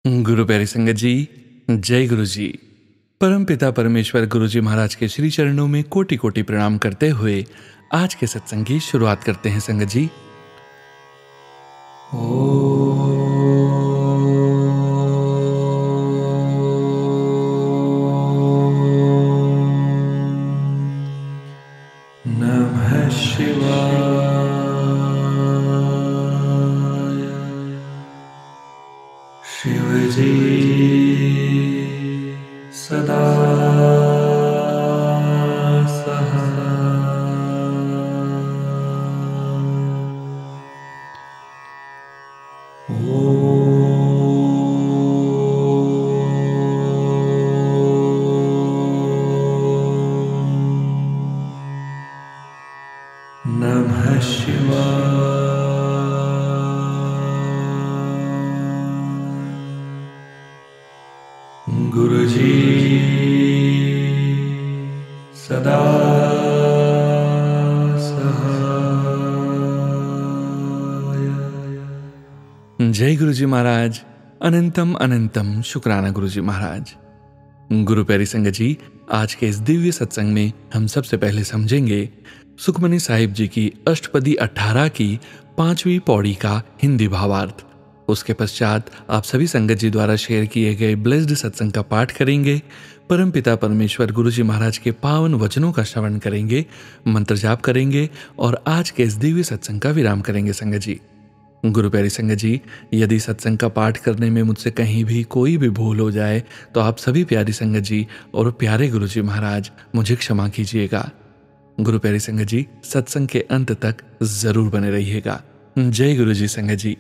गुरु प्यारी संगत जी, जय गुरु जी। परम पिता परमेश्वर गुरु जी महाराज के श्री चरणों में कोटि कोटि प्रणाम करते हुए आज के सत्संग की शुरुआत करते हैं संगत जी। नमः शिवाय। शिव जी सदा नमः शिवाय। गुरु जी सदा सहाय। जय गुरु जी महाराज। अनंतम अनंतम शुक्राना गुरु जी महाराज। गुरु प्यारी संगत जी, आज के इस दिव्य सत्संग में हम सबसे पहले समझेंगे सुखमनी साहिब जी की अष्टपदी 18 की 5वीं पौड़ी का हिंदी भावार्थ। उसके पश्चात आप सभी संगत जी द्वारा शेयर किए गए ब्लेस्ड सत्संग का पाठ करेंगे, परम पिता परमेश्वर गुरु जी महाराज के पावन वचनों का श्रवण करेंगे, मंत्र जाप करेंगे और आज के इस दिव्य सत्संग का विराम करेंगे संगत जी। गुरु प्यारी संगत जी, यदि सत्संग का पाठ करने में मुझसे कहीं भी कोई भी भूल हो जाए तो आप सभी प्यारी संगत जी और प्यारे गुरु जी महाराज मुझे क्षमा कीजिएगा। गुरु प्यारी संगत जी, सत्संग के अंत तक जरूर बने रहिएगा। जय गुरु जी संगत जी।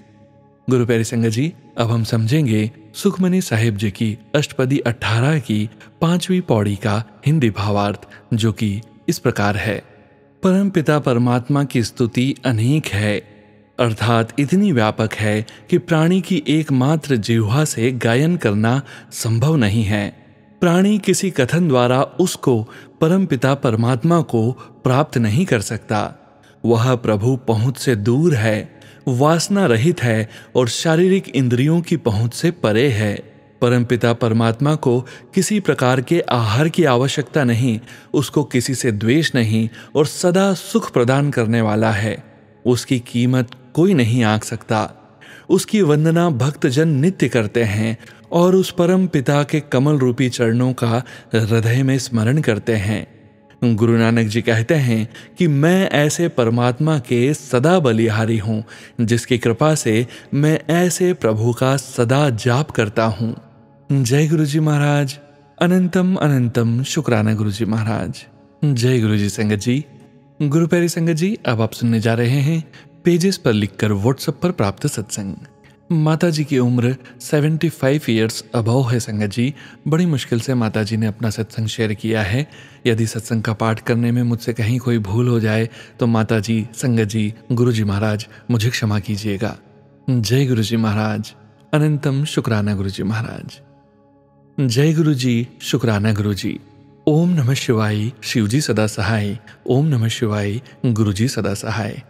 गुरु प्यारी संगत जी, अब हम समझेंगे सुखमनी साहिब जी की अष्टपदी 18 की 5वीं पौड़ी का हिंदी भावार्थ, जो कि इस प्रकार है। परम पिता परमात्मा की स्तुति अनेक है, अर्थात इतनी व्यापक है कि प्राणी की एकमात्र जिह्वा से गायन करना संभव नहीं है। प्राणी किसी कथन द्वारा उसको परम पिता परमात्मा को प्राप्त नहीं कर सकता। वह प्रभु पहुंच से दूर है, वासना रहित है और शारीरिक इंद्रियों की पहुंच से परे है। परम पिता परमात्मा को किसी प्रकार के आहार की आवश्यकता नहीं, उसको किसी से द्वेष नहीं और सदा सुख प्रदान करने वाला है। उसकी कीमत कोई नहीं आंक सकता। उसकी वंदना भक्तजन नित्य करते हैं और उस परम पिता के कमल रूपी चरणों का हृदय में स्मरण करते हैं। गुरु नानक जी कहते हैं कि मैं ऐसे परमात्मा के सदा बलिहारी हूँ, जिसकी कृपा से मैं ऐसे प्रभु का सदा जाप करता हूँ। जय गुरु जी महाराज। अनंतम अनंतम शुक्राना गुरु जी महाराज। जय गुरु जी संगत जी। गुरु प्यारी संगत जी, अब आप सुनने जा रहे हैं पेजेस पर लिखकर व्हाट्सएप पर प्राप्त सत्संग। माता जी की उम्र 75 ईयर्स अबव है संगत जी। बड़ी मुश्किल से माता जी ने अपना सत्संग शेयर किया है। यदि सत्संग का पाठ करने में मुझसे कहीं कोई भूल हो जाए तो माता जी, संगत जी, गुरु जी महाराज मुझे क्षमा कीजिएगा। जय गुरु जी महाराज। अनंतम शुक्राना गुरु जी महाराज। जय गुरु जी, शुक्राना गुरु जी। ओम नमः शिवाय। शिव जी सदा सहाय। ओम नमः शिवाय। गुरु जी सदा सहाय।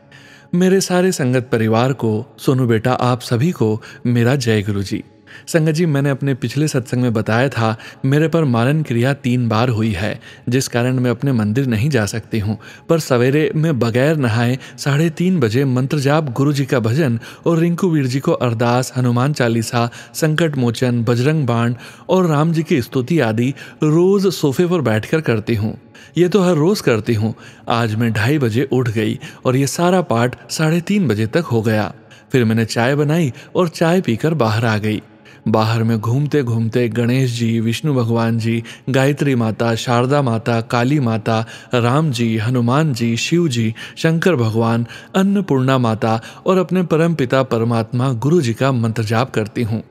मेरे सारे संगत परिवार को, सोनू बेटा आप सभी को मेरा जय गुरु जी। संगत जी, मैंने अपने पिछले सत्संग में बताया था मेरे पर मालन क्रिया 3 बार हुई है, जिस कारण मैं अपने मंदिर नहीं जा सकती हूँ। पर सवेरे मैं बगैर नहाए 3:30 बजे मंत्र जाप, गुरु जी का भजन और रिंकू वीर जी को अरदास, हनुमान चालीसा, संकट मोचन, बजरंग बाण और राम जी की स्तुति आदि रोज सोफे पर बैठकर करती हूँ। ये तो हर रोज करती हूँ। आज मैं 2:30 बजे उठ गई और ये सारा पाठ 3:30 बजे तक हो गया। फिर मैंने चाय बनाई और चाय पीकर बाहर आ गई। बाहर में घूमते घूमते गणेश जी, विष्णु भगवान जी, गायत्री माता, शारदा माता, काली माता, राम जी, हनुमान जी, शिव जी, शंकर भगवान, अन्नपूर्णा माता और अपने परम पिता परमात्मा गुरु जी का मंत्र जाप करती हूँ।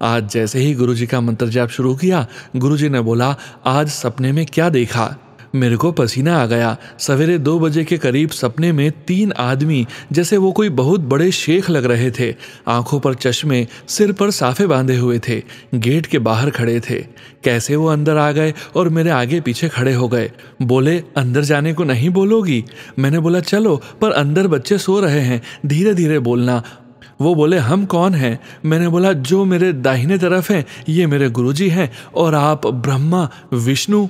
आज जैसे ही गुरु जी का मंत्र जाप शुरू किया, गुरु जी ने बोला, आज सपने में क्या देखा? मेरे को पसीना आ गया। सवेरे 2 बजे के करीब सपने में 3 आदमी जैसे वो कोई बहुत बड़े शेख लग रहे थे। आंखों पर चश्मे, सिर पर साफे बांधे हुए थे। गेट के बाहर खड़े थे। कैसे वो अंदर आ गए और मेरे आगे पीछे खड़े हो गए। बोले, अंदर जाने को नहीं बोलोगी? मैंने बोला चलो, पर अंदर बच्चे सो रहे हैं, धीरे धीरे बोलना। वो बोले हम कौन हैं? मैंने बोला जो मेरे दाहिने तरफ हैं ये मेरे गुरुजी हैं और आप ब्रह्मा विष्णु।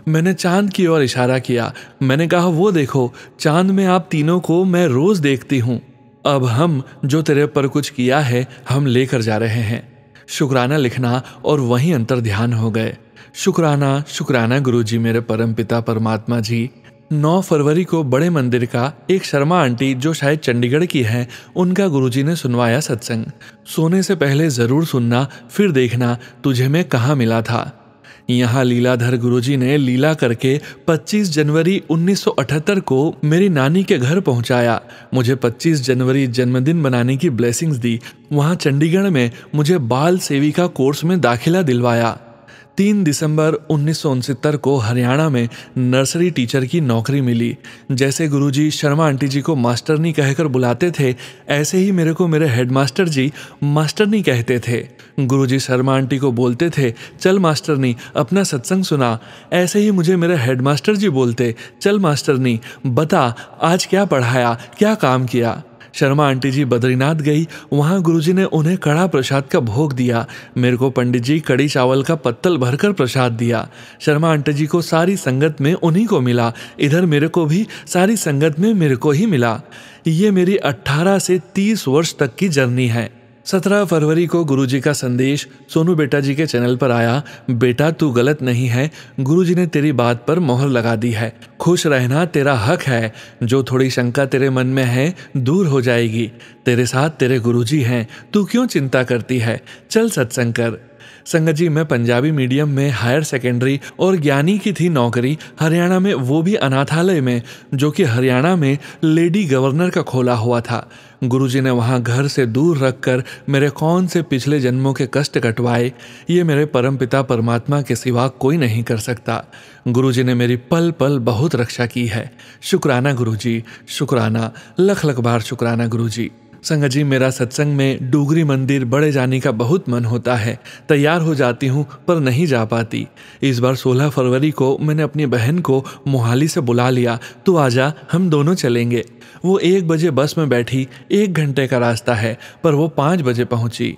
मैंने चांद की ओर इशारा किया। मैंने कहा वो देखो चांद में आप तीनों को मैं रोज देखती हूँ। अब हम जो तेरे पर कुछ किया है हम लेकर जा रहे हैं। शुक्राना लिखना और वहीं अंतर ध्यान हो गए। शुक्राना शुक्राना गुरुजी मेरे परमपिता परमात्मा जी। 9 फरवरी को बड़े मंदिर का एक शर्मा आंटी जो शायद चंडीगढ़ की हैं उनका गुरुजी ने सुनवाया सत्संग। सोने से पहले जरूर सुनना फिर देखना तुझे मैं कहाँ मिला था। यहाँ लीलाधर गुरुजी ने लीला करके 25 जनवरी 1978 को मेरी नानी के घर पहुंचाया। मुझे 25 जनवरी जन्मदिन मनाने की ब्लेसिंग्स दी। वहाँ चंडीगढ़ में मुझे बाल सेविका कोर्स में दाखिला दिलवाया। 3 दिसंबर 1969 को हरियाणा में नर्सरी टीचर की नौकरी मिली। जैसे गुरुजी शर्मा आंटी जी को मास्टरनी कहकर बुलाते थे ऐसे ही मेरे को मेरे हेडमास्टर जी मास्टरनी कहते थे। गुरुजी शर्मा आंटी को बोलते थे चल मास्टरनी अपना सत्संग सुना। ऐसे ही मुझे मेरे हेडमास्टर जी बोलते चल मास्टरनी बता आज क्या पढ़ाया क्या काम किया। शर्मा आंटी जी बद्रीनाथ गई। वहाँ गुरुजी ने उन्हें कड़ा प्रसाद का भोग दिया। मेरे को पंडित जी कड़ी चावल का पत्तल भरकर प्रसाद दिया। शर्मा आंटी जी को सारी संगत में उन्हीं को मिला। इधर मेरे को भी सारी संगत में मेरे को ही मिला। ये मेरी 18 से 30 वर्ष तक की जर्नी है। 17 फरवरी को गुरुजी का संदेश सोनू बेटा जी के चैनल पर आया। बेटा तू गलत नहीं है, गुरुजी ने तेरी बात पर मोहर लगा दी है। खुश रहना तेरा हक है। जो थोड़ी शंका तेरे मन में है दूर हो जाएगी। तेरे साथ तेरे गुरुजी हैं, तू क्यों चिंता करती है? चल सत्संग कर। संगत जी मैं पंजाबी मीडियम में हायर सेकेंडरी और ज्ञानी की थी नौकरी हरियाणा में, वो भी अनाथालय में जो कि हरियाणा में लेडी गवर्नर का खोला हुआ था। गुरुजी ने वहाँ घर से दूर रखकर मेरे कौन से पिछले जन्मों के कष्ट कटवाए ये मेरे परमपिता परमात्मा के सिवा कोई नहीं कर सकता। गुरुजी ने मेरी पल पल बहुत रक्षा की है। शुक्राना गुरुजी, शुक्राना, लख लख बार शुक्राना गुरुजी। संगत जी मेरा सत्संग में डूगरी मंदिर बड़े जाने का बहुत मन होता है। तैयार हो जाती हूँ पर नहीं जा पाती। इस बार 16 फरवरी को मैंने अपनी बहन को मोहाली से बुला लिया, तू आजा हम दोनों चलेंगे। वो 1 बजे बस में बैठी। 1 घंटे का रास्ता है पर वो 5 बजे पहुंची।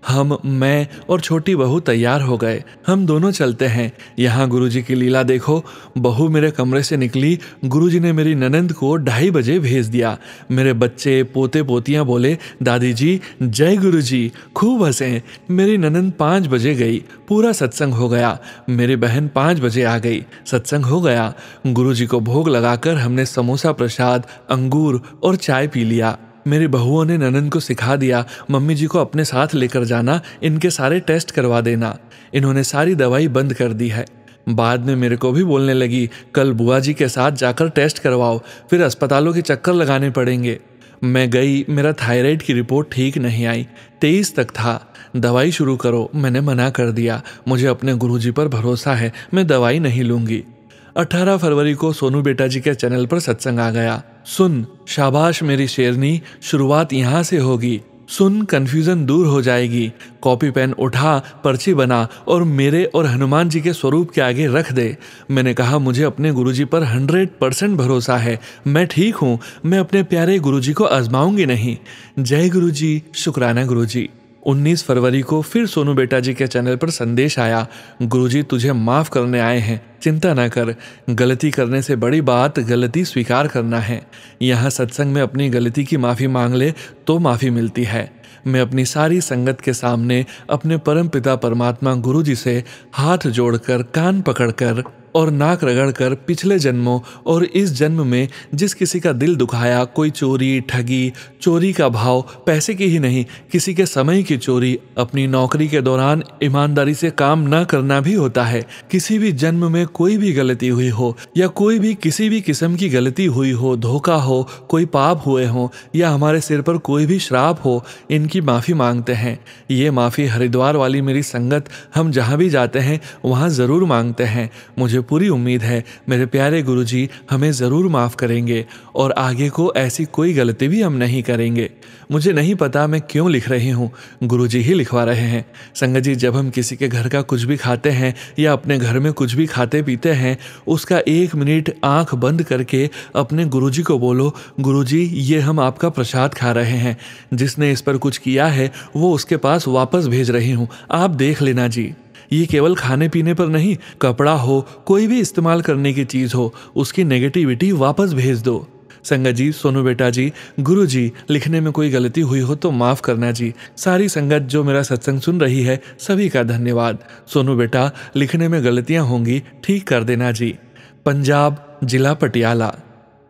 हम, मैं और छोटी बहू तैयार हो गए। हम दोनों चलते हैं। यहाँ गुरुजी की लीला देखो। बहू मेरे कमरे से निकली, गुरुजी ने मेरी ननंद को 2:30 बजे भेज दिया। मेरे बच्चे पोते पोतियाँ बोले दादी जी जय गुरुजी, खूब हंसे। मेरी ननंद 5 बजे गई, पूरा सत्संग हो गया। मेरी बहन 5 बजे आ गई, सत्संग हो गया। गुरुजी को भोग लगाकर हमने समोसा प्रसाद, अंगूर और चाय पी लिया। मेरी बहुओं ने ननंद को सिखा दिया मम्मी जी को अपने साथ लेकर जाना, इनके सारे टेस्ट करवा देना। इन्होंने सारी दवाई बंद कर दी है। बाद में मेरे को भी बोलने लगी कल बुआ जी के साथ जाकर टेस्ट करवाओ, फिर अस्पतालों के चक्कर लगाने पड़ेंगे। मैं गई, मेरा थायराइड की रिपोर्ट ठीक नहीं आई, 23 तक था। दवाई शुरू करो, मैंने मना कर दिया। मुझे अपने गुरुजी पर भरोसा है, मैं दवाई नहीं लूंगी। 18 फरवरी को सोनू बेटा जी के चैनल पर सत्संग आ गया। सुन शाबाश मेरी शेरनी, शुरुआत यहाँ से होगी। सुन कंफ्यूजन दूर हो जाएगी। कॉपी पेन उठा, पर्ची बना और मेरे और हनुमान जी के स्वरूप के आगे रख दे। मैंने कहा मुझे अपने गुरुजी पर 100% भरोसा है। मैं ठीक हूँ, मैं अपने प्यारे गुरुजी को आजमाऊंगी नहीं। जय गुरुजी, शुक्राना गुरुजी। 19 फरवरी को फिर सोनू बेटा जी के चैनल पर संदेश आया, गुरुजी तुझे माफ़ करने आए हैं, चिंता ना कर। गलती करने से बड़ी बात गलती स्वीकार करना है। यहाँ सत्संग में अपनी गलती की माफ़ी मांग ले तो माफ़ी मिलती है। मैं अपनी सारी संगत के सामने अपने परम पिता परमात्मा गुरुजी से हाथ जोड़कर, कान पकड़कर और नाक रगड़कर पिछले जन्मों और इस जन्म में जिस किसी का दिल दुखाया, कोई चोरी, ठगी, चोरी का भाव पैसे की ही नहीं, किसी के समय की चोरी, अपनी नौकरी के दौरान ईमानदारी से काम न करना भी होता है। किसी भी जन्म में कोई भी गलती हुई हो या कोई भी किसी भी किस्म की गलती हुई हो, धोखा हो, कोई पाप हुए हो या हमारे सिर पर कोई भी श्राप हो, इनकी माफ़ी मांगते हैं। ये माफ़ी हरिद्वार वाली मेरी संगत हम जहाँ भी जाते हैं वहाँ ज़रूर मांगते हैं। मुझे पूरी उम्मीद है मेरे प्यारे गुरुजी हमें ज़रूर माफ़ करेंगे और आगे को ऐसी कोई गलती भी हम नहीं करेंगे। मुझे नहीं पता मैं क्यों लिख रही हूँ, गुरुजी ही लिखवा रहे हैं। संगत जी जब हम किसी के घर का कुछ भी खाते हैं या अपने घर में कुछ भी खाते खाते पीते हैं उसका 1 मिनट आंख बंद करके अपने गुरुजी को बोलो, गुरुजी ये हम आपका प्रसाद खा रहे हैं, जिसने इस पर कुछ किया है वो उसके पास वापस भेज रही हूँ, आप देख लेना जी। ये केवल खाने पीने पर नहीं, कपड़ा हो, कोई भी इस्तेमाल करने की चीज़ हो, उसकी नेगेटिविटी वापस भेज दो। संगत जी, सोनू बेटा जी, गुरु जी, लिखने में कोई गलती हुई हो तो माफ़ करना जी। सारी संगत जो मेरा सत्संग सुन रही है सभी का धन्यवाद। सोनू बेटा, लिखने में गलतियां होंगी, ठीक कर देना जी। पंजाब, जिला पटियाला।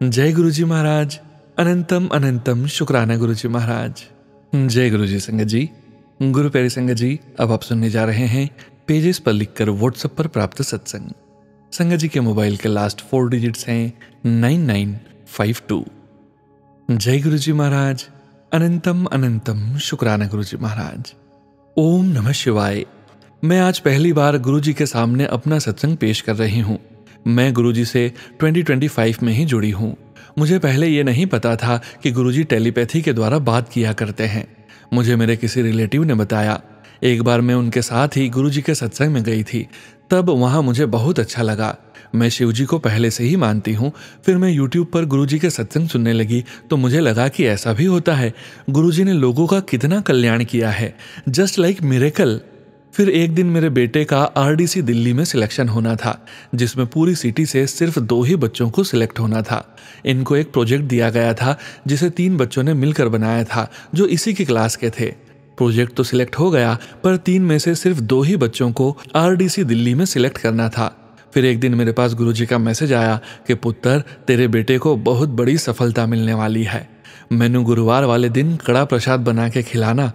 जय गुरु जी महाराज। अनंतम अनंतम शुक्राना गुरु जी महाराज। जय गुरु जी संगत जी। गुरु प्यारी संगत जी, अब आप सुनने जा रहे हैं पेजेस पर लिखकर व्हाट्सएप पर प्राप्त सत्संग। संगत जी के मोबाइल के लास्ट 4 डिजिट्स हैं 9952। जय गुरु जी महाराज। अनंतम अनंतम शुक्राना गुरु जी महाराज। ओम नमः शिवाय। मैं आज पहली बार गुरु जी के सामने अपना सत्संग पेश कर रही हूँ। मैं गुरु जी से 2025 में ही जुड़ी हूँ। मुझे पहले ये नहीं पता था कि गुरु जी टेलीपैथी के द्वारा बात किया करते हैं। मुझे मेरे किसी रिलेटिव ने बताया। एक बार मैं उनके साथ ही गुरु जी के सत्संग में गई थी, तब वहाँ मुझे बहुत अच्छा लगा। मैं शिव जी को पहले से ही मानती हूँ। फिर मैं यूट्यूब पर गुरु जी के सत्संग सुनने लगी तो मुझे लगा कि ऐसा भी होता है, गुरु जी ने लोगों का कितना कल्याण किया है, जस्ट लाइक मिरेकल। फिर एक दिन मेरे बेटे का RDC दिल्ली में सिलेक्शन होना था, जिसमें पूरी सिटी से सिर्फ 2 ही बच्चों को सिलेक्ट होना था। इनको एक प्रोजेक्ट दिया गया था जिसे 3 बच्चों ने मिलकर बनाया था जो इसी की क्लास के थे। प्रोजेक्ट तो सिलेक्ट हो गया, पर 3 में से सिर्फ 2 ही बच्चों को RDC दिल्ली में सिलेक्ट करना था। फिर एक दिन मेरे पास गुरुजी का मैसेज आया कि पुत्र, तेरे बेटे को बहुत बड़ी सफलता मिलने वाली है। मैंने गुरुवार वाले दिन कड़ा प्रसाद बना के खिलाना।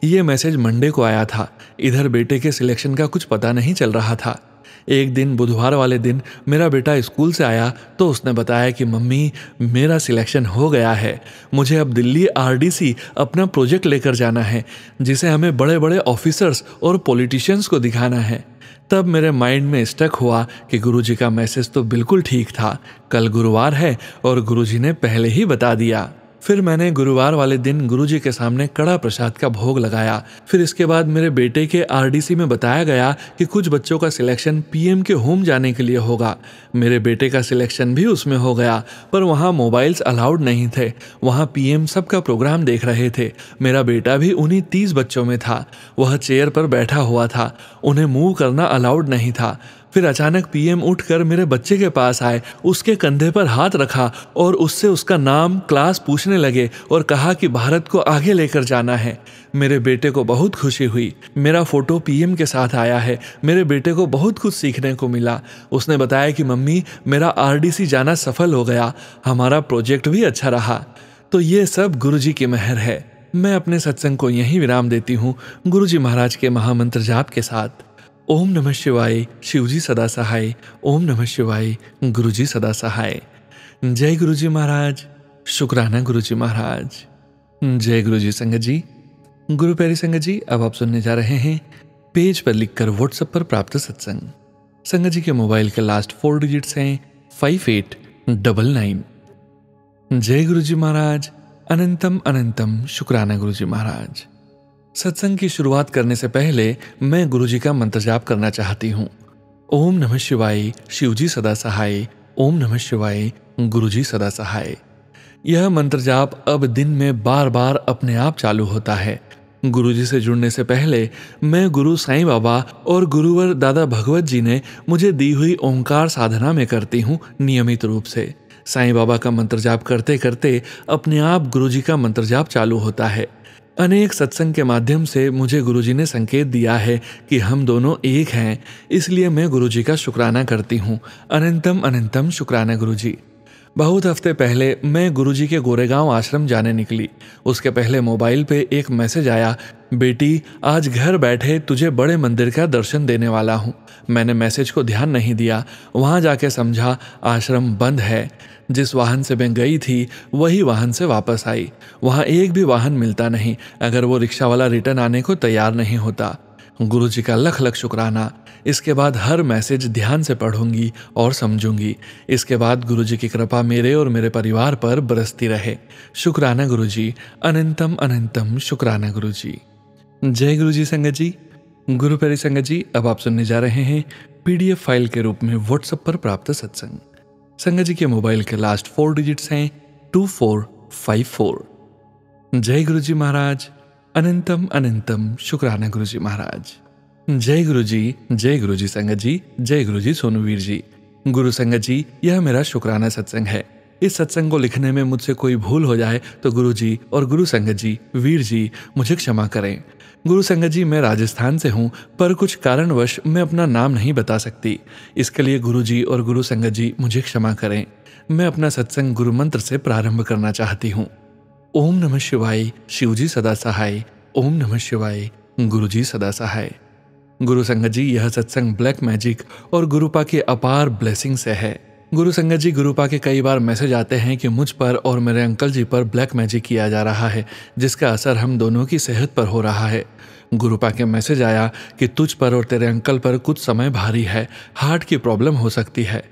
ये मैसेज मंडे को आया था। इधर बेटे के सिलेक्शन का कुछ पता नहीं चल रहा था। एक दिन बुधवार वाले दिन मेरा बेटा स्कूल से आया तो उसने बताया कि मम्मी, मेरा सिलेक्शन हो गया है, मुझे अब दिल्ली RDC अपना प्रोजेक्ट लेकर जाना है, जिसे हमें बड़े बड़े ऑफिसर्स और पॉलिटिशियंस को दिखाना है। तब मेरे माइंड में स्टक हुआ कि गुरुजी का मैसेज तो बिल्कुल ठीक था। कल गुरुवार है और गुरुजी ने पहले ही बता दिया। फिर मैंने गुरुवार वाले दिन गुरुजी के सामने कड़ा प्रसाद का भोग लगाया। फिर इसके बाद मेरे बेटे के RDC में बताया गया कि कुछ बच्चों का सिलेक्शन PM के होम जाने के लिए होगा। मेरे बेटे का सिलेक्शन भी उसमें हो गया, पर वहाँ मोबाइल्स अलाउड नहीं थे। वहाँ PM सबका प्रोग्राम देख रहे थे। मेरा बेटा भी उन्हीं 30 बच्चों में था। वह चेयर पर बैठा हुआ था, उन्हें मूव करना अलाउड नहीं था। फिर अचानक PM उठकर मेरे बच्चे के पास आए, उसके कंधे पर हाथ रखा और उससे उसका नाम, क्लास पूछने लगे और कहा कि भारत को आगे लेकर जाना है। मेरे बेटे को बहुत खुशी हुई। मेरा फोटो PM के साथ आया है। मेरे बेटे को बहुत कुछ सीखने को मिला। उसने बताया कि मम्मी, मेरा RDC जाना सफल हो गया, हमारा प्रोजेक्ट भी अच्छा रहा। तो ये सब गुरुजी की मेहर है। मैं अपने सत्संग को यहीं विराम देती हूँ गुरुजी महाराज के महामंत्र जाप के साथ। ओम नमः शिवाय, शिवजी सदा सहाय। ओम नमः शिवाय, गुरुजी सदा सहाय। जय गुरुजी महाराज। शुक्राना गुरुजी महाराज। जय गुरुजी संगत जी। गुरु प्यारी संगत जी, अब आप सुनने जा रहे हैं पेज पर लिखकर व्हाट्सएप पर प्राप्त सत्संग। संगत जी के मोबाइल के लास्ट 4 डिजिट्स हैं 5899। जय गुरुजी महाराज। अनंतम अनंतम शुक्राना गुरुजी महाराज। सत्संग की शुरुआत करने से पहले मैं गुरुजी का मंत्र जाप करना चाहती हूँ। ओम नमः शिवाय, शिवजी सदा सहाय। ओम नमः शिवाय, गुरुजी सदा सहाय। यह मंत्र जाप अब दिन में बार बार अपने आप चालू होता है। गुरुजी से जुड़ने से पहले मैं गुरु साईं बाबा और गुरुवर दादा भगवत जी ने मुझे दी हुई ओंकार साधना में करती हूँ नियमित रूप से। साईं बाबा का मंत्र जाप करते करते अपने आप गुरुजी का मंत्र जाप चालू होता है। अनेक सत्संग के माध्यम से मुझे गुरुजी ने संकेत दिया है कि हम दोनों एक हैं, इसलिए मैं गुरुजी का शुक्राना करती हूँ। अनंतम अनंतम शुक्राना गुरुजी। बहुत हफ्ते पहले मैं गुरुजी के गोरेगांव आश्रम जाने निकली। उसके पहले मोबाइल पे एक मैसेज आया, बेटी आज घर बैठे तुझे बड़े मंदिर का दर्शन देने वाला हूँ। मैंने मैसेज को ध्यान नहीं दिया। वहाँ जाके समझा आश्रम बंद है। जिस वाहन से मैं गई थी वही वाहन से वापस आई। वहाँ एक भी वाहन मिलता नहीं अगर वो रिक्शा वाला रिटर्न आने को तैयार नहीं होता। गुरुजी का लख लख शुक्राना। इसके बाद हर मैसेज ध्यान से पढ़ूंगी और समझूंगी। इसके बाद गुरुजी की कृपा मेरे और मेरे परिवार पर बरसती रहे। शुक्राना गुरुजी। अनंतम अनंतम शुक्राना गुरुजी। जय गुरुजी संगत जी। गुरु प्यारी संगत जी, अब आप सुनने जा रहे हैं पीडीएफ फाइल के रूप में व्हाट्सएप पर प्राप्त सत्संग। संगत जी के मोबाइल के लास्ट 4 डिजिट्स हैं 2454। जय गुरु जी महाराज, अनंतम अनंतम शुक्राना गुरु जी महाराज। जय गुरु जी संगत जी, जय गुरु जी सोनूवीर जी। गुरु संगत जी, यह मेरा शुक्राना सत्संग है। इस सत्संग को लिखने में मुझसे कोई भूल हो जाए तो गुरु जी और गुरु संगत जी, वीर जी मुझे क्षमा करें। गुरु संगत जी, मैं राजस्थान से हूँ, पर कुछ कारणवश मैं अपना नाम नहीं बता सकती। इसके लिए गुरु जी और गुरु संगत जी मुझे क्षमा करें। मैं अपना सत्संग गुरु मंत्र से प्रारंभ करना चाहती हूँ। ओम नमः शिवाय, शिव जी सदा सहाय। ओम नमः शिवाय, गुरु जी सदा सहाय। गुरु संगत जी, यह सत्संग ब्लैक मैजिक और गुरुपा के अपार ब्लेसिंग से है। गुरु संगत जी, गुरुपा के कई बार मैसेज आते हैं कि मुझ पर और मेरे अंकल जी पर ब्लैक मैजिक किया जा रहा है, जिसका असर हम दोनों की सेहत पर हो रहा है। गुरुपा के मैसेज आया कि तुझ पर और तेरे अंकल पर कुछ समय भारी है, हार्ट की प्रॉब्लम हो सकती है।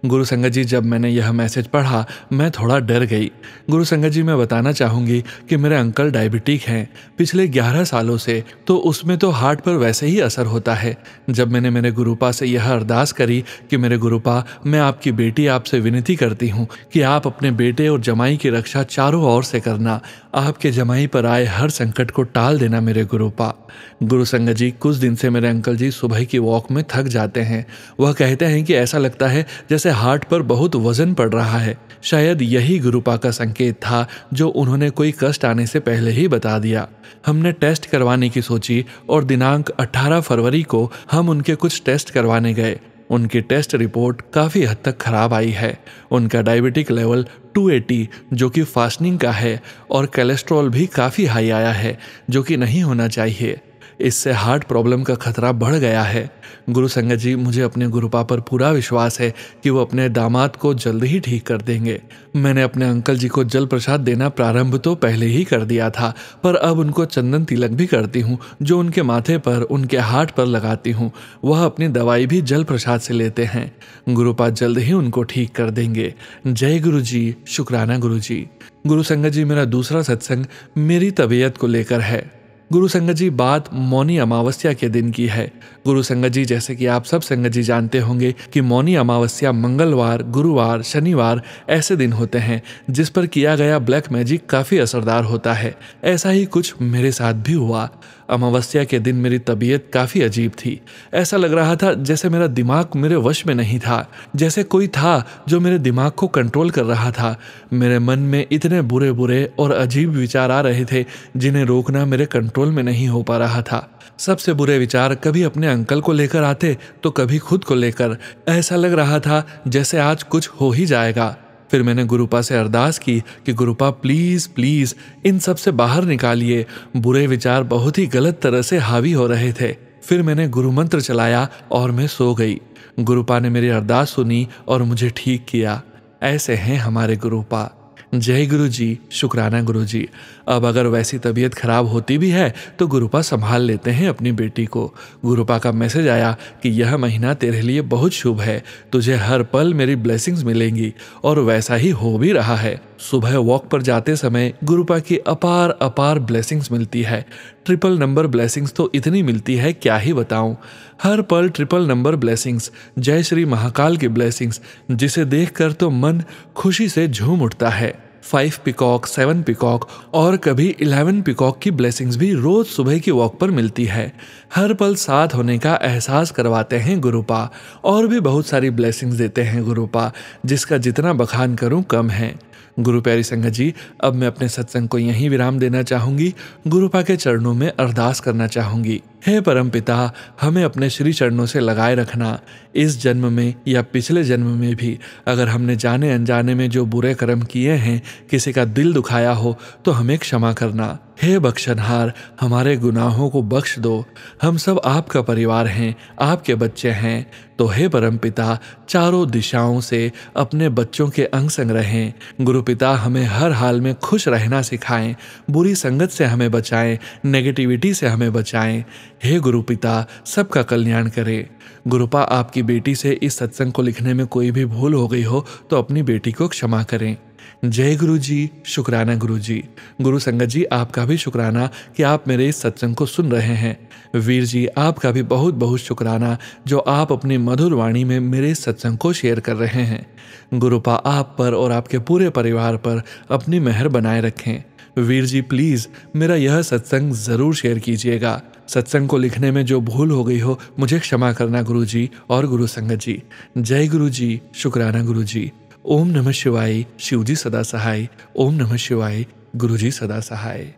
गुरु संगत जी, जब मैंने यह मैसेज पढ़ा मैं थोड़ा डर गई। गुरु संगत जी, मैं बताना चाहूँगी कि मेरे अंकल डायबिटिक हैं पिछले 11 सालों से, तो उसमें तो हार्ट पर वैसे ही असर होता है। जब मैंने मेरे गुरुपा से यह अरदास करी कि मेरे गुरुपा, मैं आपकी बेटी आपसे विनती करती हूँ कि आप अपने बेटे और जमाई की रक्षा चारों ओर से करना, आपके जमाई पर आए हर संकट को टाल देना मेरे गुरुपा। गुरु संगत जी, कुछ दिन से मेरे अंकल जी सुबह की वॉक में थक जाते हैं। वह कहते हैं कि ऐसा लगता है जैसे हार्ट पर बहुत वजन पड़ रहा है। शायद यही गुरुपा का संकेत था जो उन्होंने कोई कष्ट आने से पहले ही बता दिया। हमने टेस्ट करवाने की सोची और दिनांक 18 फरवरी को हम उनके कुछ टेस्ट करवाने गए। उनकी टेस्ट रिपोर्ट काफ़ी हद तक खराब आई है। उनका डायबिटिक लेवल 280 जो कि फास्टिंग का है, और कोलेस्ट्रॉल भी काफ़ी हाई आया है जो कि नहीं होना चाहिए। इससे हार्ट प्रॉब्लम का खतरा बढ़ गया है। गुरु संगत जी, मुझे अपने गुरुपा पर पूरा विश्वास है कि वो अपने दामाद को जल्द ही ठीक कर देंगे। मैंने अपने अंकल जी को जल प्रसाद देना प्रारंभ तो पहले ही कर दिया था, पर अब उनको चंदन तिलक भी करती हूँ जो उनके माथे पर, उनके हार्ट पर लगाती हूँ। वह अपनी दवाई भी जल प्रसाद से लेते हैं। गुरुपा जल्द ही उनको ठीक कर देंगे। जय गुरु जी, शुक्राना गुरु जी। गुरु संगत जी, मेरा दूसरा सत्संग मेरी तबीयत को लेकर है। गुरु संगत जी, बात मौनी अमावस्या के दिन की है। गुरु संगत जी, जैसे कि आप सब संगत जी जानते होंगे कि मौनी अमावस्या मंगलवार, गुरुवार, शनिवार ऐसे दिन होते हैं जिस पर किया गया ब्लैक मैजिक काफ़ी असरदार होता है। ऐसा ही कुछ मेरे साथ भी हुआ। अमावस्या के दिन मेरी तबीयत काफ़ी अजीब थी। ऐसा लग रहा था जैसे मेरा दिमाग मेरे वश में नहीं था, जैसे कोई था जो मेरे दिमाग को कंट्रोल कर रहा था। मेरे मन में इतने बुरे बुरे और अजीब विचार आ रहे थे जिन्हें रोकना मेरे कंट्रोल में नहीं हो पा रहा था। सबसे बुरे विचार कभी अपने अंकल को लेकर आते तो कभी खुद को लेकर। ऐसा लग रहा था जैसे आज कुछ हो ही जाएगा। फिर मैंने गुरुपा से अरदास की कि गुरुपा प्लीज़ प्लीज़ इन सब से बाहर निकालिए। बुरे विचार बहुत ही गलत तरह से हावी हो रहे थे। फिर मैंने गुरु मंत्र चलाया और मैं सो गई। गुरुपा ने मेरी अरदास सुनी और मुझे ठीक किया। ऐसे हैं हमारे गुरुपा। जय गुरु जी, शुक्राना गुरु जी। अब अगर वैसी तबीयत खराब होती भी है तो गुरुपा संभाल लेते हैं अपनी बेटी को। गुरुपा का मैसेज आया कि यह महीना तेरे लिए बहुत शुभ है, तुझे हर पल मेरी ब्लेसिंग्स मिलेंगी, और वैसा ही हो भी रहा है। सुबह वॉक पर जाते समय गुरुपा की अपार अपार ब्लेसिंग्स मिलती है। ट्रिपल नंबर ब्लेसिंग्स तो इतनी मिलती है क्या ही बताऊं। हर पल ट्रिपल नंबर ब्लेसिंग्स, जय श्री महाकाल की ब्लेसिंग्स, जिसे देखकर तो मन खुशी से झूम उठता है। 5 पिकॉक, 7 पिकॉक और कभी 11 पिकॉक की ब्लेसिंग्स भी रोज सुबह की वॉक पर मिलती है। हर पल साथ होने का एहसास करवाते हैं गुरुपा, और भी बहुत सारी ब्लेसिंग्स देते हैं गुरुपा, जिसका जितना बखान करूं कम है। गुरु प्यारी संगत जी, अब मैं अपने सत्संग को यहीं विराम देना चाहूंगी। गुरुपा के चरणों में अरदास करना चाहूंगी। हे परमपिता, हमें अपने श्री चरणों से लगाए रखना। इस जन्म में या पिछले जन्म में भी अगर हमने जाने अनजाने में जो बुरे कर्म किए हैं, किसी का दिल दुखाया हो, तो हमें क्षमा करना। हे बख्शनहार, हमारे गुनाहों को बख्श दो। हम सब आपका परिवार हैं, आपके बच्चे हैं। तो हे परमपिता, चारों दिशाओं से अपने बच्चों के अंग संग रहें। गुरुपिता, हमें हर हाल में खुश रहना सिखाएं, बुरी संगत से हमें बचाएं, नेगेटिविटी से हमें बचाएं। हे गुरुपिता, सबका कल्याण करें। गुरुपा, आपकी बेटी से इस सत्संग को लिखने में कोई भी भूल हो गई हो तो अपनी बेटी को क्षमा करें। जय गुरु जी, शुक्राना गुरु जी। गुरु संगत जी, आपका भी शुक्राना कि आप मेरे इस सत्संग को सुन रहे हैं। वीर जी, आपका भी बहुत बहुत शुक्राना जो आप अपनी मधुर वाणी में मेरे इस सत्संग को शेयर कर रहे हैं। गुरुपा आप पर और आपके पूरे परिवार पर अपनी मेहर बनाए रखें। वीर जी, प्लीज मेरा यह सत्संग जरूर शेयर कीजिएगा। सत्संग को लिखने में जो भूल हो गई हो मुझे क्षमा करना गुरु जी और गुरु संगत जी। जय गुरु जी, शुक्राना गुरु जी। ओम नमः शिवाय, शिव जी सदा सहाय। ओम नमः शिवाय, गुरु जी सदा सहाय।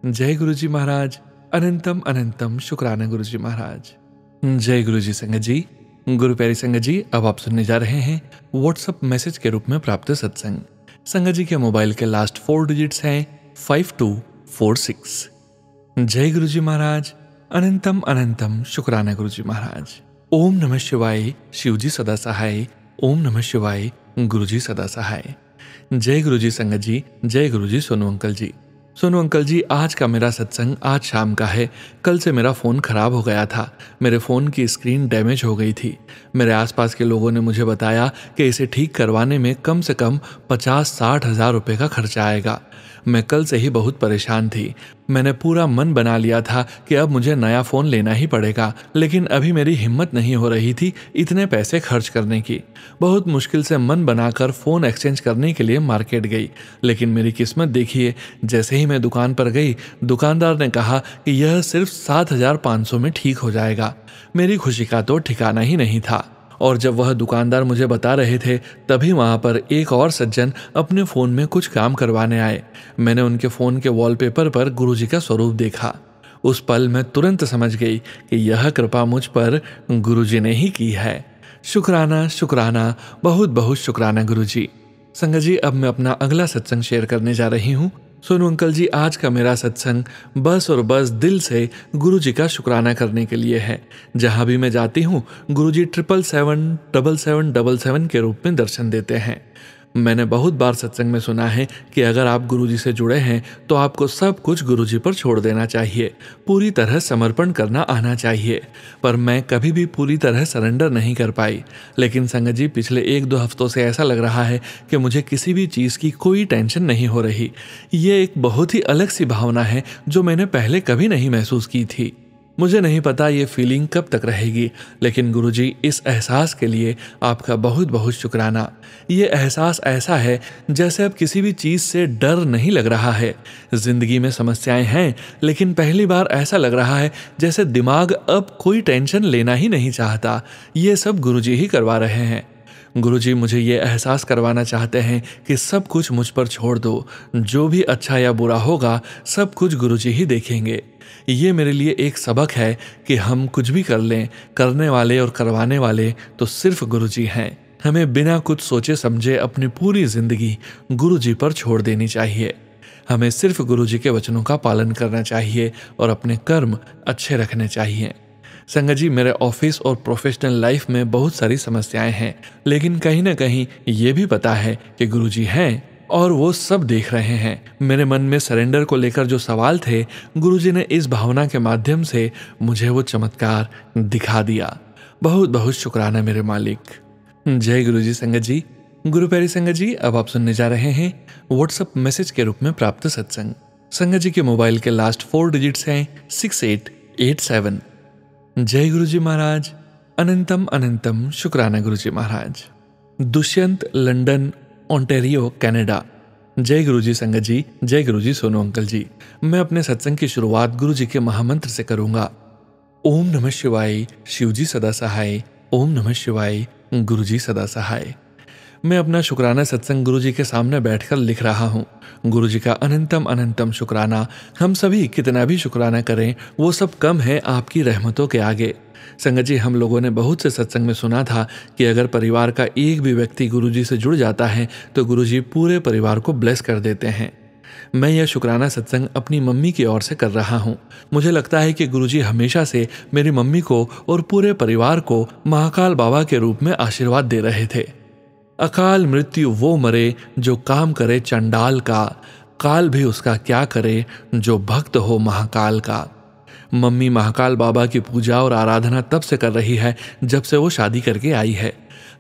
जय गुरु जी महाराज, अनंतम अनंतम शुक्राना गुरु जी महाराज। जय गुरु जी संगत जी। गुरु प्यारी संगत जी, अब आप सुनने जा रहे हैं व्हाट्सएप मैसेज के रूप में प्राप्त सत्संग। संगत जी के मोबाइल के लास्ट 4 डिजिट्स हैं 5246। जय गुरु जी महाराज, अनंतम अनंतम शुक्राना गुरु जी महाराज। ओम नमः शिवाय, शिव जी सदा सहाय। ओम नमः शिवाय, गुरु जी सदा सहाय। जय गुरु जी संगत जी। जय गुरु जी सोनू अंकल जी। सोनू अंकल जी, आज का मेरा सत्संग आज शाम का है। कल से मेरा फ़ोन खराब हो गया था। मेरे फ़ोन की स्क्रीन डैमेज हो गई थी। मेरे आसपास के लोगों ने मुझे बताया कि इसे ठीक करवाने में कम से कम 50-60 हज़ार रुपये का खर्चा आएगा। मैं कल से ही बहुत परेशान थी। मैंने पूरा मन बना लिया था कि अब मुझे नया फ़ोन लेना ही पड़ेगा, लेकिन अभी मेरी हिम्मत नहीं हो रही थी इतने पैसे खर्च करने की। बहुत मुश्किल से मन बनाकर फ़ोन एक्सचेंज करने के लिए मार्केट गई, लेकिन मेरी किस्मत देखिए, जैसे ही मैं दुकान पर गई, दुकानदार ने कहा कि यह सिर्फ 7,500 में ठीक हो जाएगा। मेरी खुशी का तो ठिकाना ही नहीं था। और जब वह दुकानदार मुझे बता रहे थे, तभी वहाँ पर एक और सज्जन अपने फ़ोन में कुछ काम करवाने आए। मैंने उनके फ़ोन के वॉलपेपर पर गुरुजी का स्वरूप देखा। उस पल मैं तुरंत समझ गई कि यह कृपा मुझ पर गुरुजी ने ही की है। शुक्राना शुक्राना, बहुत बहुत शुक्राना गुरुजी। संगत जी, अब मैं अपना अगला सत्संग शेयर करने जा रही हूँ। सोनू अंकल जी, आज का मेरा सत्संग बस और बस दिल से गुरु जी का शुक्राना करने के लिए है। जहाँ भी मैं जाती हूँ, गुरु जी 777-777-777 के रूप में दर्शन देते हैं। मैंने बहुत बार सत्संग में सुना है कि अगर आप गुरु जी से जुड़े हैं तो आपको सब कुछ गुरु जी पर छोड़ देना चाहिए, पूरी तरह समर्पण करना आना चाहिए। पर मैं कभी भी पूरी तरह सरेंडर नहीं कर पाई। लेकिन संगत जी, पिछले 1-2 हफ्तों से ऐसा लग रहा है कि मुझे किसी भी चीज़ की कोई टेंशन नहीं हो रही। ये एक बहुत ही अलग सी भावना है जो मैंने पहले कभी नहीं महसूस की थी। मुझे नहीं पता ये फीलिंग कब तक रहेगी, लेकिन गुरुजी, इस एहसास के लिए आपका बहुत बहुत शुक्राना। ये एहसास ऐसा है जैसे अब किसी भी चीज़ से डर नहीं लग रहा है। जिंदगी में समस्याएं हैं, लेकिन पहली बार ऐसा लग रहा है जैसे दिमाग अब कोई टेंशन लेना ही नहीं चाहता। ये सब गुरुजी ही करवा रहे हैं। गुरुजी मुझे ये एहसास करवाना चाहते हैं कि सब कुछ मुझ पर छोड़ दो। जो भी अच्छा या बुरा होगा, सब कुछ गुरुजी ही देखेंगे। ये मेरे लिए एक सबक है कि हम कुछ भी कर लें, करने वाले और करवाने वाले तो सिर्फ गुरुजी हैं। हमें बिना कुछ सोचे समझे अपनी पूरी जिंदगी गुरुजी पर छोड़ देनी चाहिए। हमें सिर्फ गुरुजी के वचनों का पालन करना चाहिए और अपने कर्म अच्छे रखने चाहिए। संगत जी, मेरे ऑफिस और प्रोफेशनल लाइफ में बहुत सारी समस्याएं हैं, लेकिन कहीं ना कहीं ये भी पता है कि गुरुजी हैं और वो सब देख रहे हैं। मेरे मन में सरेंडर को लेकर जो सवाल थे, गुरुजी ने इस भावना के माध्यम से मुझे वो चमत्कार दिखा दिया। बहुत बहुत शुक्राना मेरे मालिक। जय गुरुजी संगत जी। गुरु प्यारी संगत जी, अब आप सुनने जा रहे हैं व्हाट्सएप मैसेज के रूप में प्राप्त सत्संग। संगत जी के मोबाइल के लास्ट 4 डिजिट्स हैं 6887। जय गुरु जी महाराज, अनंतम अनंतम शुक्राना गुरु जी महाराज। Dushyant, London, Ontario, Canada. जय गुरु जी संगत जी। जय गुरु जी सोनू अंकल जी। मैं अपने सत्संग की शुरुआत गुरु जी के महामंत्र से करूंगा। ओम नमः शिवाय, शिव जी सदा सहाय। ओम नमः शिवाय, गुरु जी सदा सहाय। मैं अपना शुक्राना सत्संग गुरु जी के सामने बैठकर लिख रहा हूँ। गुरु जी का अनंतम अनंतम शुक्राना। हम सभी कितना भी शुक्राना करें, वो सब कम है आपकी रहमतों के आगे। संगत जी, हम लोगों ने बहुत से सत्संग में सुना था कि अगर परिवार का एक भी व्यक्ति गुरु जी से जुड़ जाता है तो गुरु जी पूरे परिवार को ब्लेस कर देते हैं। मैं यह शुक्राना सत्संग अपनी मम्मी की ओर से कर रहा हूँ। मुझे लगता है कि गुरुजी हमेशा से मेरी मम्मी को और पूरे परिवार को महाकाल बाबा के रूप में आशीर्वाद दे रहे थे। अकाल मृत्यु वो मरे जो काम करे चंडाल का, काल भी उसका क्या करे जो भक्त हो महाकाल का। मम्मी महाकाल बाबा की पूजा और आराधना तब से कर रही है जब से वो शादी करके आई है।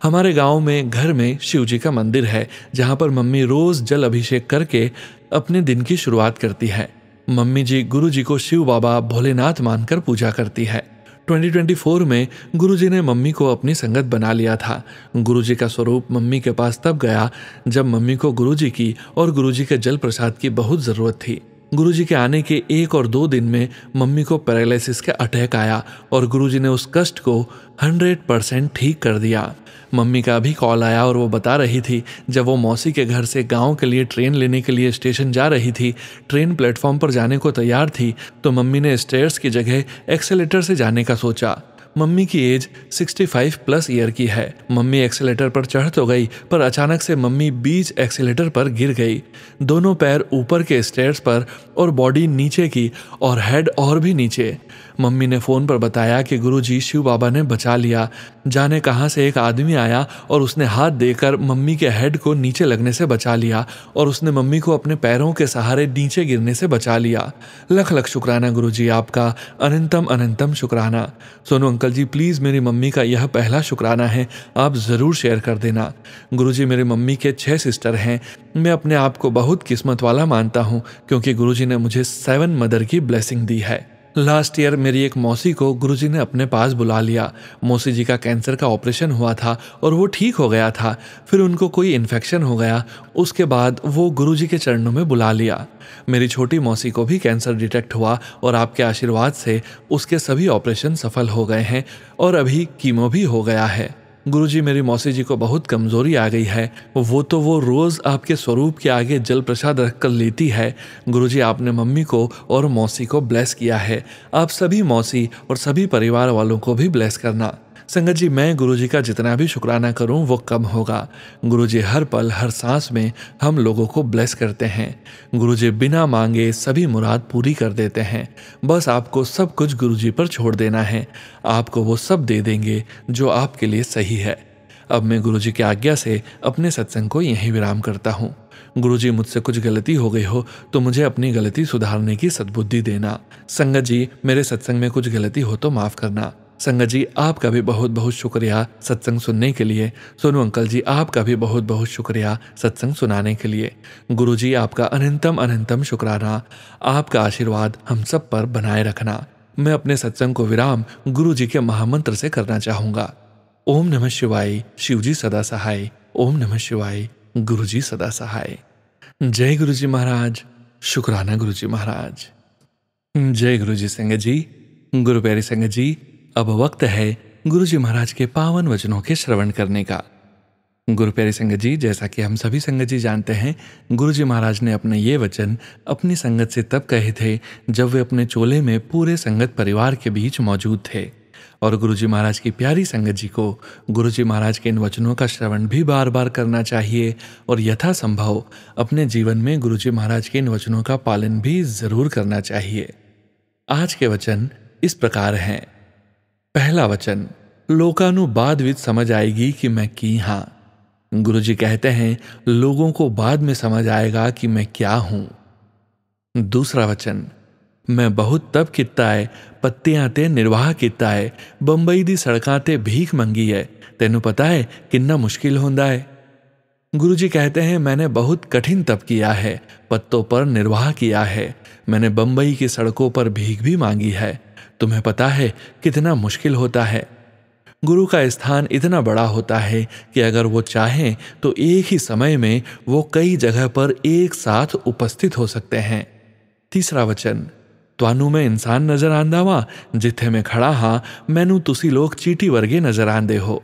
हमारे गांव में घर में शिव जी का मंदिर है, जहां पर मम्मी रोज जल अभिषेक करके अपने दिन की शुरुआत करती है। मम्मी जी गुरु जी को शिव बाबा भोलेनाथ मानकर पूजा करती है। 2024 में गुरु जी ने मम्मी को अपनी संगत बना लिया था। गुरु जी का स्वरूप मम्मी के पास तब गया जब मम्मी को गुरु जी की और गुरु जी के जल प्रसाद की बहुत ज़रूरत थी। गुरु जी के आने के 1 और 2 दिन में मम्मी को पैरालिसिस का अटैक आया और गुरु जी ने उस कष्ट को 100% ठीक कर दिया। मम्मी का भी कॉल आया और वो बता रही थी, जब वो मौसी के घर से गांव के लिए ट्रेन लेने के लिए स्टेशन जा रही थी, ट्रेन प्लेटफॉर्म पर जाने को तैयार थी, तो मम्मी ने स्टेयर्स की जगह एक्सेलेटर से जाने का सोचा। मम्मी की एज 65 प्लस ईयर की है। मम्मी एक्सेलेटर पर चढ़ तो गई, पर अचानक से मम्मी बीच एक्सेलेटर पर गिर गई। दोनों पैर ऊपर के स्टेयर्स पर और बॉडी नीचे की और हेड और भी नीचे। मम्मी ने फ़ोन पर बताया कि गुरुजी शिव बाबा ने बचा लिया। जाने कहाँ से एक आदमी आया और उसने हाथ देकर मम्मी के हेड को नीचे लगने से बचा लिया और उसने मम्मी को अपने पैरों के सहारे नीचे गिरने से बचा लिया। लख लख शुक्राना गुरुजी, आपका अनंतम अनंतम शुक्राना। सोनू अंकल जी, प्लीज़ मेरी मम्मी का यह पहला शुक्राना है, आप ज़रूर शेयर कर देना। गुरुजी, मेरी मम्मी के 6 सिस्टर हैं। मैं अपने आप को बहुत किस्मत वाला मानता हूँ क्योंकि गुरुजी ने मुझे 7 मदर की ब्लेसिंग दी है। लास्ट ईयर मेरी एक मौसी को गुरुजी ने अपने पास बुला लिया। मौसी जी का कैंसर का ऑपरेशन हुआ था और वो ठीक हो गया था। फिर उनको कोई इन्फेक्शन हो गया, उसके बाद वो गुरुजी के चरणों में बुला लिया। मेरी छोटी मौसी को भी कैंसर डिटेक्ट हुआ और आपके आशीर्वाद से उसके सभी ऑपरेशन सफल हो गए हैं और अभी कीमो भी हो गया है। गुरुजी, मेरी मौसी जी को बहुत कमजोरी आ गई है। वो रोज आपके स्वरूप के आगे जल प्रसाद रख कर लेती है। गुरुजी, आपने मम्मी को और मौसी को ब्लेस किया है। आप सभी मौसी और सभी परिवार वालों को भी ब्लेस करना। संगत जी, मैं गुरुजी का जितना भी शुक्राना करूं वो कम होगा। गुरुजी हर पल हर सांस में हम लोगों को ब्लेस करते हैं। गुरुजी बिना मांगे सभी मुराद पूरी कर देते हैं। बस आपको सब कुछ गुरुजी पर छोड़ देना है, आपको वो सब दे देंगे जो आपके लिए सही है। अब मैं गुरुजी की आज्ञा से अपने सत्संग को यहीं विराम करता हूँ। गुरुजी, मुझसे कुछ गलती हो गई हो तो मुझे अपनी गलती सुधारने की सद्बुद्धि देना। संगत जी, मेरे सत्संग में कुछ गलती हो तो माफ करना। संगत जी, आपका भी बहुत बहुत शुक्रिया सत्संग सुनने के लिए। सोनू अंकल जी, आपका भी बहुत बहुत शुक्रिया सत्संग सुनाने के लिए। गुरुजी, आपका अनंतम अनंतम शुक्राना। आपका आशीर्वाद हम सब पर बनाए रखना। मैं अपने सत्संग को विराम गुरुजी के महामंत्र से करना चाहूंगा। ओम नमः शिवाय, शिवजी सदा सहाय। ओम नमः शिवाय, गुरुजी सदा सहाय। जय गुरुजी महाराज। शुक्राना गुरुजी महाराज। जय गुरुजी संगत जी। गुरु प्यारी संगत जी, अब वक्त है गुरुजी महाराज के पावन वचनों के श्रवण करने का। गुरु प्यारी संगत जी, जैसा कि हम सभी संगत जी जानते हैं, गुरुजी महाराज ने अपने ये वचन अपनी संगत से तब कहे थे जब वे अपने चोले में पूरे संगत परिवार के बीच मौजूद थे। और गुरुजी महाराज की प्यारी संगत जी को गुरुजी महाराज के इन वचनों का श्रवण भी बार बार करना चाहिए और यथासंभव अपने जीवन में गुरुजी महाराज के इन वचनों का पालन भी जरूर करना चाहिए। आज के वचन इस प्रकार हैं। पहला वचन, लोकानु बाद विच समझ आएगी कि मैं की हाँ। गुरुजी कहते हैं, लोगों को बाद में समझ आएगा कि मैं क्या हूं। दूसरा वचन, मैं बहुत तब किता है, पत्तियां ते निर्वाह किता है, बंबई दी सड़कां ते भीख मंगी है, तेनू पता है कितना मुश्किल होंदा है। गुरुजी कहते हैं, मैंने बहुत कठिन तप किया है, पत्तों पर निर्वाह किया है, मैंने बंबई की सड़कों पर भीख भी मांगी है, तुम्हें पता है कितना मुश्किल होता है। गुरु का स्थान इतना बड़ा होता है कि अगर वो चाहें तो एक ही समय में वो कई जगह पर एक साथ उपस्थित हो सकते हैं। तीसरा वचन, ਤੁਹਾਨੂੰ मैं इंसान नजर आंदा वा, जिथे मैं खड़ा हाँ मैनू तुसी लोग चीटी वर्गे नजर आंदे हो।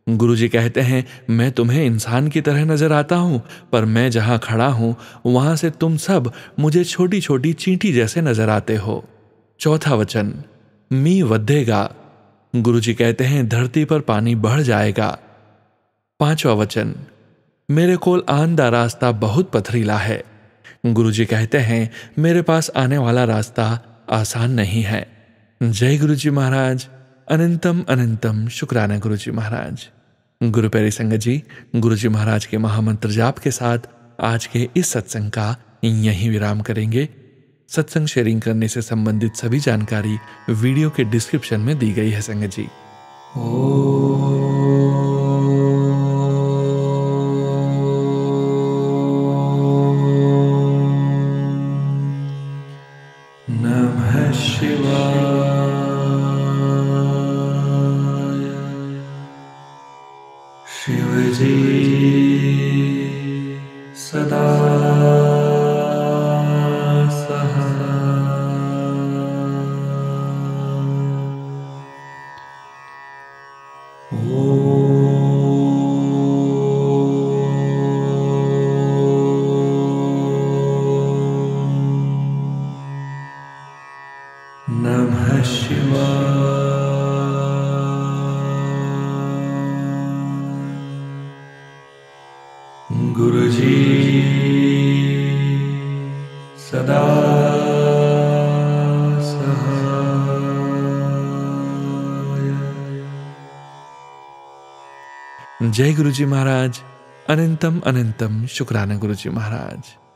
गुरुजी कहते हैं, मैं तुम्हें इंसान की तरह नजर आता हूं, पर मैं जहां खड़ा हूं वहां से तुम सब मुझे छोटी छोटी चींटी जैसे नजर आते हो। चौथा वचन, मी वधेगा। गुरुजी कहते हैं, धरती पर पानी बढ़ जाएगा। पांचवा वचन, मेरे कोल आन दा रास्ता बहुत पथरीला है। गुरुजी कहते हैं, मेरे पास आने वाला रास्ता आसान नहीं है। जय गुरुजी महाराज। अनंतम अनंतम शुक्राना गुरुजी महाराज। गुरु प्यारी संगत जी, गुरुजी महाराज के महामंत्र जाप के साथ आज के इस सत्संग का यहीं विराम करेंगे। सत्संग शेयरिंग करने से संबंधित सभी जानकारी वीडियो के डिस्क्रिप्शन में दी गई है संगत जी। ओम गुरुजी सदा नमः शिवाय। गुरुजी सदा सहाय। जय गुरुजी महाराज। अनंतम अनंतम शुक्राना गुरुजी महाराज।